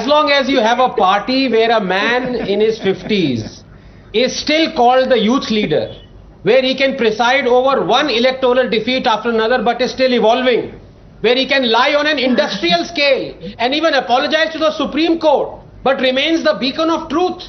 long as you have a party where a man in his 50s is still called the youth leader, where he can preside over one electoral defeat after another but is still evolving, where he can lie on an industrial scale and even apologize to the Supreme Court but remains the beacon of truth,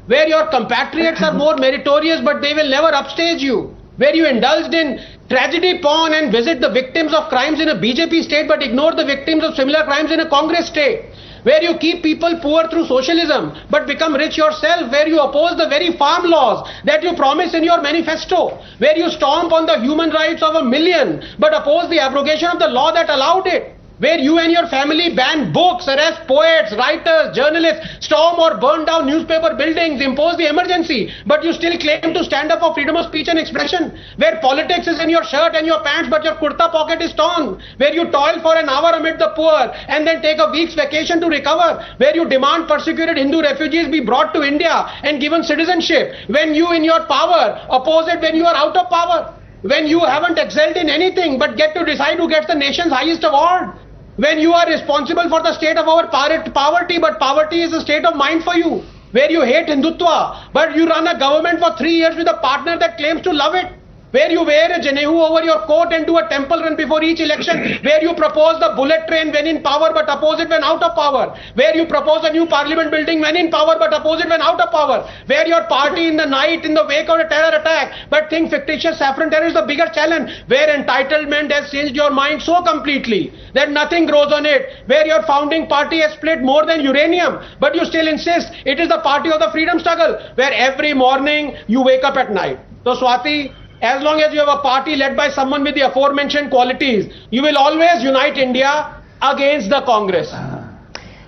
where your compatriots are more meritorious but they will never upstage you, where you indulged in tragedy porn and visit the victims of crimes in a BJP state but ignore the victims of similar crimes in a Congress state, where you keep people poor through socialism but become rich yourself, where you oppose the very farm laws that you promise in your manifesto, where you stomp on the human rights of a million but oppose the abrogation of the law that allowed it, where you and your family ban books, arrest poets, writers, journalists, storm or burn down newspaper buildings, impose the emergency, but you still claim to stand up for freedom of speech and expression, where politics is in your shirt and your pants but your kurta pocket is torn, where you toil for an hour amid the poor and then take a week's vacation to recover, where you demand persecuted Hindu refugees be brought to India and given citizenship, when you in your power oppose it when you are out of power, when you haven't excelled in anything but get to decide who gets the nation's highest award, when you are responsible for the state of our poverty, but poverty is a state of mind for you, where you hate Hindutva, but you run a government for 3 years with a partner that claims to love it, where you wear a Janehu over your coat and do a temple run before each election, where you propose the bullet train when in power but oppose it when out of power, where you propose a new parliament building when in power but oppose it when out of power, where your party in the night in the wake of a terror attack but think fictitious saffron terror is the bigger challenge, where entitlement has changed your mind so completely that nothing grows on it, where your founding party has split more than uranium but you still insist it is the party of the freedom struggle, where every morning you wake up at night. So Swati, as long as you have a party led by someone with the aforementioned qualities, you will always unite India against the Congress.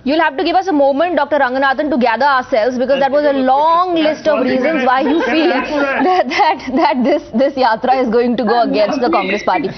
You'll have to give us a moment, Dr. Ranganathan, to gather ourselves, because that was a long list of reasons why you feel that this yatra is going to go against the Congress party.